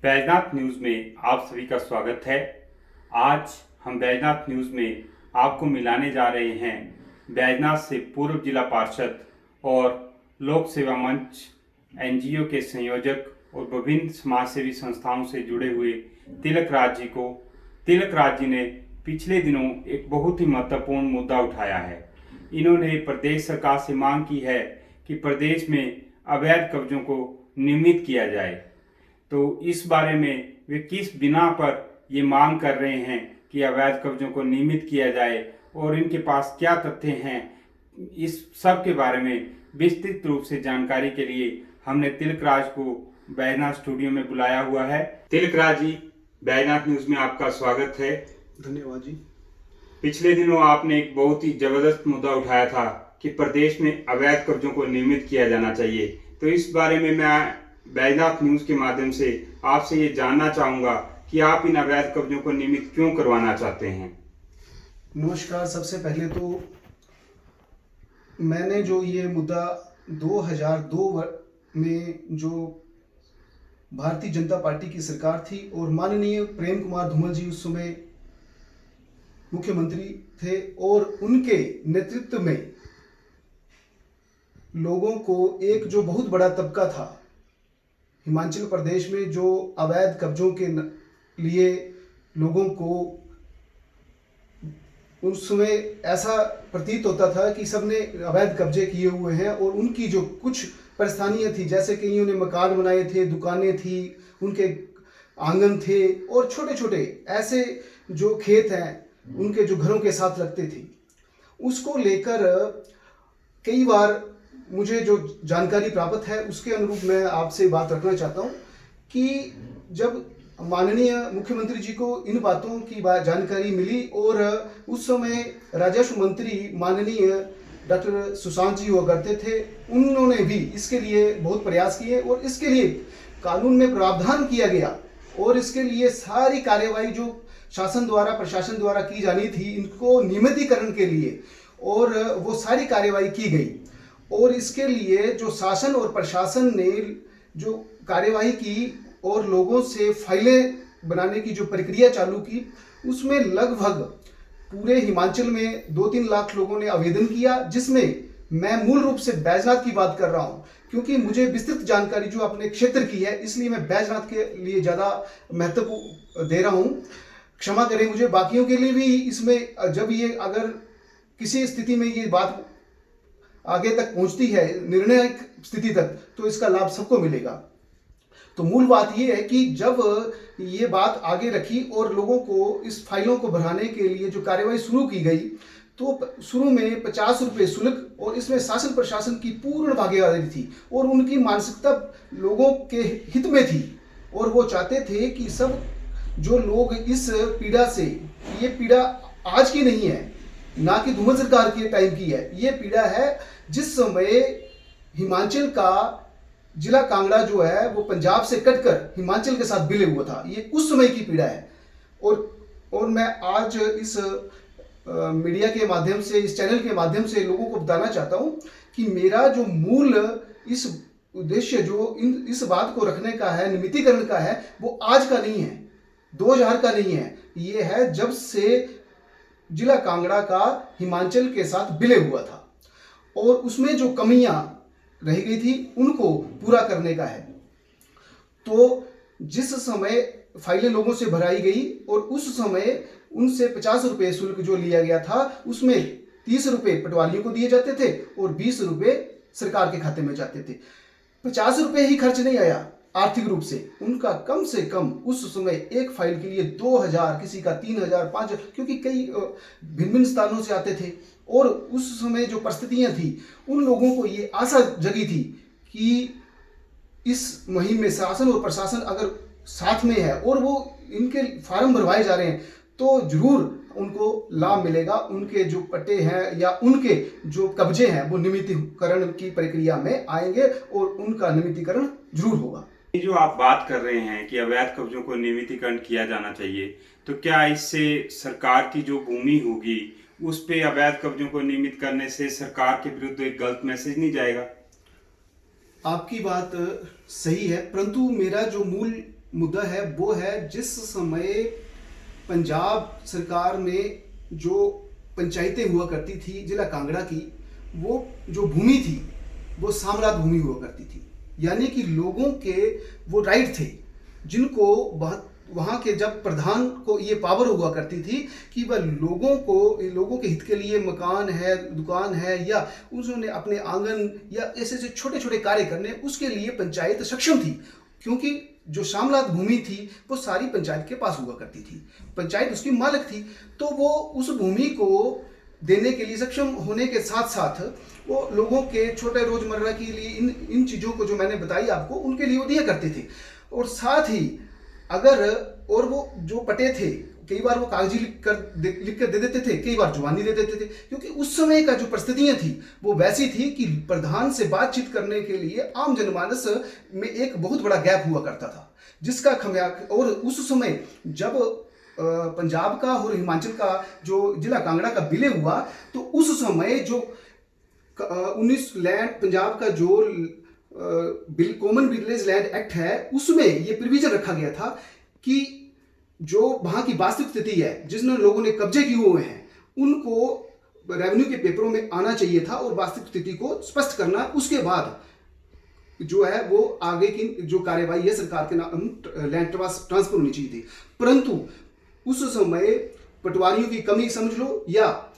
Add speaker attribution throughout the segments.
Speaker 1: Baijnath news में आप सभी का स्वागत है। आज हम बैजनाथ न्यूज़ में आपको मिलाने जा रहे हैं बैजनाथ से पूर्व जिला पार्षद और लोक सेवा मंच एनजीओ के संयोजक और विभिन्न समाजसेवी संस्थाओं से जुड़े हुए तिलक राज जी को। तिलक राज जी ने पिछले दिनों एक बहुत ही महत्वपूर्ण मुद्दा उठाया है। इन्होंने प्रदेश सरकार से मांग की है कि प्रदेश में अवैध कब्जों को नियमित किया जाए। तो इस बारे में वे किस बिना पर ये मांग कर रहे हैं कि अवैध कब्जों को नियमित किया जाए और इनके पास क्या तथ्य हैं, इस सब के बारे में विस्तृत रूप से जानकारी के लिए हमने तिलक राज को बैजनाथ स्टूडियो में बुलाया हुआ है। तिलक राज जी, बैजनाथ न्यूज़ में आपका स्वागत है।
Speaker 2: धन्यवाद जी।
Speaker 1: पिछले दिनों आपने एक बहुत ही जबरदस्त मुद्दा उठाया था कि प्रदेश में अवैध कब्जों को नियमित किया जाना चाहिए। तो इस बारे में मैं बैजनाथ न्यूज़ के माध्यम से आपसे ये जानना चाहूँगा कि आप इन अवैध कब्जों को नियमित क्यों करवाना चाहते हैं।
Speaker 2: नमस्कार। सबसे पहले तो मैंने जो ये मुद्दा 2002 में जो भारतीय जनता पार्टी की सरकार थी और माननीय प्रेम कुमार धूमल जी उस समय मुख्यमंत्री थे और उनके नेतृत्व में लोगों को एक जो बहुत बड़ा तबका था हिमाचल प्रदेश में जो अवैध कब्जों के लिए लोगों को उस समय ऐसा प्रतीत होता था कि सबने अवैध कब्जे किए हुए हैं और उनकी जो कुछ परेशानियां थी, जैसे कईयों ने मकान बनाए थे, दुकानें थी, उनके आंगन थे और छोटे छोटे ऐसे जो खेत हैं उनके जो घरों के साथ लगते थे, उसको लेकर कई बार मुझे जो जानकारी प्राप्त है उसके अनुरूप मैं आपसे बात रखना चाहता हूं कि जब माननीय मुख्यमंत्री जी को इन बातों की जानकारी मिली और उस समय राजस्व मंत्री माननीय डॉक्टर सुशांत जी हुआ करते थे, उन्होंने भी इसके लिए बहुत प्रयास किए और इसके लिए कानून में प्रावधान किया गया और इसके लिए सारी कार्यवाही जो शासन द्वारा प्रशासन द्वारा की जानी थी इनको नियमितीकरण के लिए और वो सारी कार्यवाही की गई और इसके लिए जो शासन और प्रशासन ने जो कार्यवाही की और लोगों से फाइलें बनाने की जो प्रक्रिया चालू की, उसमें लगभग पूरे हिमाचल में 2-3 लाख लोगों ने आवेदन किया, जिसमें मैं मूल रूप से बैजनाथ की बात कर रहा हूं क्योंकि मुझे विस्तृत जानकारी जो अपने क्षेत्र की है इसलिए मैं बैजनाथ के लिए ज़्यादा महत्व दे रहा हूं। क्षमा करें मुझे, बाकियों के लिए भी इसमें जब ये अगर किसी स्थिति में ये बात आगे तक पहुंचती है निर्णायक स्थिति तक तो इसका लाभ सबको मिलेगा। तो मूल बात यह है कि जब ये बात आगे रखी और लोगों को इस फाइलों को भराने के लिए जो कार्यवाही शुरू की गई तो शुरू में 50 रुपये शुल्क और इसमें शासन प्रशासन की पूर्ण भागीदारी थी और उनकी मानसिकता लोगों के हित में थी और वो चाहते थे कि सब जो लोग इस पीड़ा से, ये पीड़ा आज की नहीं है, ना कि धूमल सरकार के टाइम की है, ये पीड़ा है जिस समय हिमाचल का जिला कांगड़ा जो है वो पंजाब से कटकर हिमाचल के साथ विलय हुआ था, ये उस समय की पीड़ा है। और मैं आज इस मीडिया के माध्यम से, इस चैनल के माध्यम से लोगों को बताना चाहता हूं कि मेरा जो मूल इस उद्देश्य जो इस बात को रखने का है, नियमितीकरण का है, वो आज का नहीं है, 2000 का नहीं है, ये है जब से जिला कांगड़ा का हिमाचल के साथ विलय हुआ था और उसमें जो कमियां रह गई थी उनको पूरा करने का है। तो जिस समय फाइलें लोगों से भराई गई और उस समय उनसे 50 रुपये शुल्क जो लिया गया था उसमें 30 रुपये पटवारियों को दिए जाते थे और 20 रुपये सरकार के खाते में जाते थे। 50 रुपये ही खर्च नहीं आया आर्थिक रूप से, उनका कम से कम उस समय एक फाइल के लिए 2000, किसी का 3000, 5000, क्योंकि कई भिन्न भिन्न स्थानों से आते थे और उस समय जो परिस्थितियां थी उन लोगों को ये आशा जगी थी कि इस मुहिम में शासन और प्रशासन अगर साथ में है और वो इनके फार्म भरवाए जा रहे हैं तो जरूर उनको लाभ मिलेगा, उनके जो पट्टे हैं या उनके जो कब्जे हैं वो नियमितीकरण की प्रक्रिया में आएंगे और उनका नियमितीकरण जरूर होगा।
Speaker 1: जो आप बात कर रहे हैं कि अवैध कब्जों को नियमितीकरण किया जाना चाहिए, तो क्या इससे सरकार की जो भूमि होगी उस पे अवैध कब्जों को नियमित करने से सरकार के विरुद्ध एक गलत मैसेज नहीं जाएगा?
Speaker 2: आपकी बात सही है, परंतु मेरा जो मूल मुद्दा है वो है जिस समय पंजाब सरकार में जो पंचायतें हुआ करती थी जिला कांगड़ा की, वो जो भूमि थी वो साम्राज्य भूमि हुआ करती थी, यानी कि लोगों के वो राइट थे जिनको वहाँ के जब प्रधान को ये पावर हुआ करती थी कि वह लोगों के हित के लिए मकान है, दुकान है, या उन्होंने अपने आंगन या ऐसे ऐसे छोटे छोटे कार्य करने, उसके लिए पंचायत सक्षम थी, क्योंकि जो साम्राज्य भूमि थी वो सारी पंचायत के पास हुआ करती थी, पंचायत उसकी मालिक थी। तो वो उस भूमि को देने के लिए सक्षम होने के साथ साथ वो लोगों के छोटे रोजमर्रा के लिए इन चीज़ों को जो मैंने बताई आपको, उनके लिए वो दिया करते थे। और साथ ही और वो जो पटे थे, कई बार वो कागजी लिख कर दे देते थे, कई बार जुबानी दे देते थे, क्योंकि उस समय का जो परिस्थितियां थी वो वैसी थी कि प्रधान से बातचीत करने के लिए आम जनमानस में एक बहुत बड़ा गैप हुआ करता था, जिसका और उस समय जब पंजाब का और हिमाचल का जो जिला कांगड़ा का विलय हुआ, तो उस समय जो 19 लैंड पंजाब का जो कॉमन विलेज लैंड एक्ट है, उसमें ये प्रोविजन रखा गया था कि जो वहां की वास्तविक स्थिति है, जिसने लोगों ने कब्जे किए हुए हैं, उनको रेवेन्यू के पेपरों में आना चाहिए था और वास्तविक स्थिति को स्पष्ट करना, उसके बाद जो है वो आगे की जो कार्यवाही है सरकार के नाम लैंड ट्रांसफर होनी चाहिए थी। परंतु उस समय पटवारियों की कमी समझ लो, या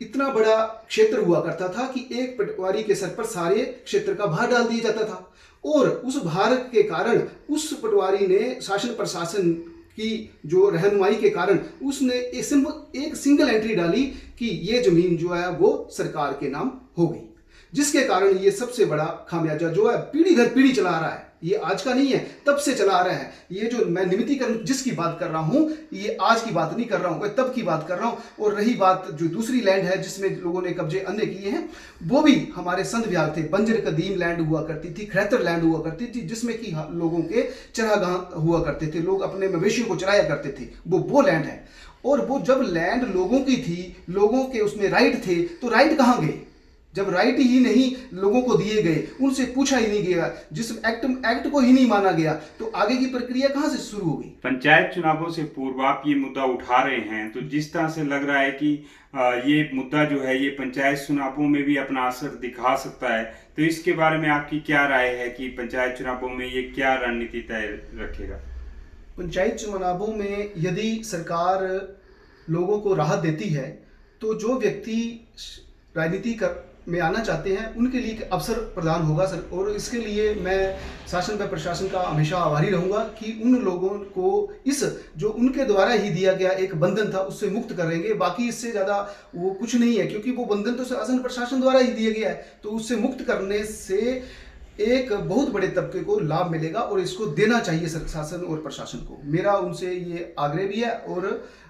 Speaker 2: इतना बड़ा क्षेत्र हुआ करता था कि एक पटवारी के सर पर सारे क्षेत्र का भार डाल दिया जाता था, और उस भार के कारण उस पटवारी ने शासन प्रशासन की जो रहनुमाई के कारण उसने एक सिंगल एंट्री डाली कि ये जमीन जो है वो सरकार के नाम हो गई, जिसके कारण ये सबसे बड़ा खामियाजा जो है पीढ़ी दर पीढ़ी चला आ रहा है। ये आज का नहीं है, तब से चला आ रहा है। ये जो मैं निमित्तीकरण जिसकी बात कर रहा हूँ, ये आज की बात नहीं कर रहा हूँ, मैं तब की बात कर रहा हूँ। और रही बात जो दूसरी लैंड है जिसमें लोगों ने कब्जे अन्य किए हैं, वो भी हमारे संत विहार थे। बंजर कदीम लैंड हुआ करती थी, खैतर लैंड हुआ करती थी, जिसमें कि लोगों के चरागाह हुआ करते थे, लोग अपने मवेशियों को चराया करते थे, वो लैंड है। और वो जब लैंड लोगों की थी, लोगों के उसमें राइट थे, तो राइट कहाँ गए? जब राइट ही नहीं लोगों को दिए गए, उनसे पूछा ही नहीं गया, जिस एक्ट को ही नहीं माना गया, तो आगे की प्रक्रिया कहां से शुरू होगी?
Speaker 1: पंचायत चुनावों से पूर्व आप ये मुद्दा उठा रहे हैं, तो जिस तरह से लग रहा है कि ये मुद्दा जो है ये पंचायत चुनावों में भी अपना असर दिखा सकता है, तो इसके बारे में आपकी क्या राय है कि पंचायत चुनावों में ये क्या रणनीति तय रखेगा?
Speaker 2: पंचायत चुनावों में यदि सरकार लोगों को राहत देती है, तो जो व्यक्ति राजनीति में आना चाहते हैं उनके लिए एक अवसर प्रदान होगा सर। और इसके लिए मैं शासन व प्रशासन का हमेशा आभारी रहूंगा कि उन लोगों को इस जो उनके द्वारा ही दिया गया एक बंधन था उससे मुक्त करेंगे। बाकी इससे ज़्यादा वो कुछ नहीं है, क्योंकि वो बंधन तो शासन प्रशासन द्वारा ही दिया गया है, तो उससे मुक्त करने से एक बहुत बड़े तबके को लाभ मिलेगा और इसको देना चाहिए शासन और प्रशासन को। मेरा उनसे ये आग्रह भी है और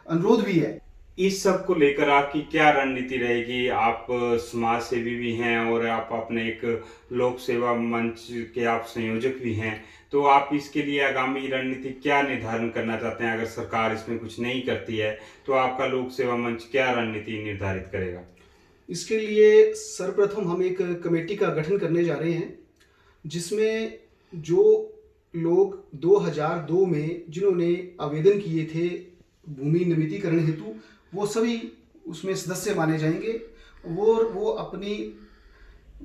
Speaker 2: अनुरोध भी है।
Speaker 1: इस सब को लेकर आपकी क्या रणनीति रहेगी? आप समाज सेवी भी हैं और आप अपने एक लोक सेवा मंच के आप संयोजक भी हैं, तो आप इसके लिए आगामी रणनीति क्या निर्धारण करना चाहते हैं? अगर सरकार इसमें कुछ नहीं करती है तो आपका लोक सेवा मंच क्या रणनीति निर्धारित करेगा?
Speaker 2: इसके लिए सर्वप्रथम हम एक कमेटी का गठन करने जा रहे हैं, जिसमें जो लोग 2002 में जिन्होंने आवेदन किए थे भूमि निमित्तीकरण हेतु, वो सभी उसमें सदस्य माने जाएंगे। वो अपनी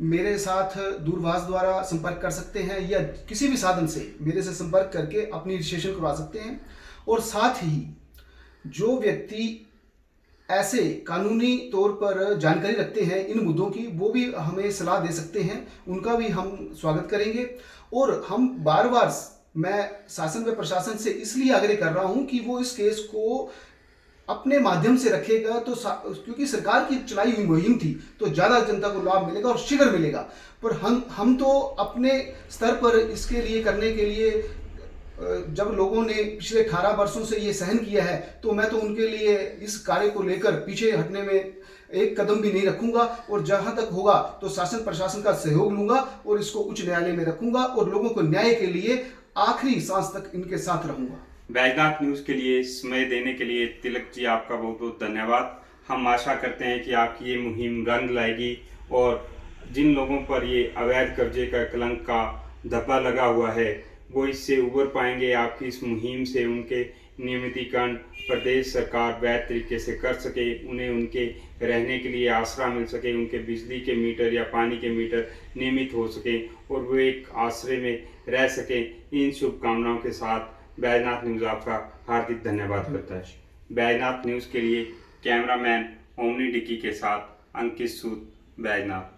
Speaker 2: मेरे साथ दूरभाष द्वारा संपर्क कर सकते हैं या किसी भी साधन से मेरे से संपर्क करके अपनी रजिस्ट्रेशन करवा सकते हैं। और साथ ही जो व्यक्ति ऐसे कानूनी तौर पर जानकारी रखते हैं इन मुद्दों की, वो भी हमें सलाह दे सकते हैं, उनका भी हम स्वागत करेंगे। और हम बार बार मैं शासन व प्रशासन से इसलिए आग्रह कर रहा हूं कि वो इस केस को अपने माध्यम से रखेगा, तो क्योंकि सरकार की चलाई हुई मुहिम थी तो ज़्यादा जनता को लाभ मिलेगा और शीघ्र मिलेगा। पर हम तो अपने स्तर पर इसके लिए करने के लिए, जब लोगों ने पिछले 18 वर्षों से ये सहन किया है, तो मैं तो उनके लिए इस कार्य को लेकर पीछे हटने में एक कदम भी नहीं रखूंगा। और जहां तक होगा तो शासन प्रशासन का सहयोग लूंगा और इसको उच्च न्यायालय में रखूंगा और लोगों को न्याय के लिए आखिरी सांस तक इनके साथ रहूंगा।
Speaker 1: बैजनाथ न्यूज़ के लिए समय देने के लिए तिलक जी आपका बहुत बहुत धन्यवाद। हम आशा करते हैं कि आपकी ये मुहिम रंग लाएगी और जिन लोगों पर ये अवैध कब्जे का कलंक का धब्बा लगा हुआ है वो इससे उबर पाएंगे। आपकी इस मुहिम से उनके नियमितीकरण प्रदेश सरकार वैध तरीके से कर सके, उन्हें उनके रहने के लिए आसरा मिल सके, उनके बिजली के मीटर या पानी के मीटर नियमित हो सके और वो एक आसरे में रह सके। इन शुभकामनाओं के साथ बैजनाथ न्यूज़ आपका हार्दिक धन्यवाद करता है। बैजनाथ न्यूज़ के लिए कैमरामैन ओमनी डिक्की के साथ अंकित सूद, बैजनाथ।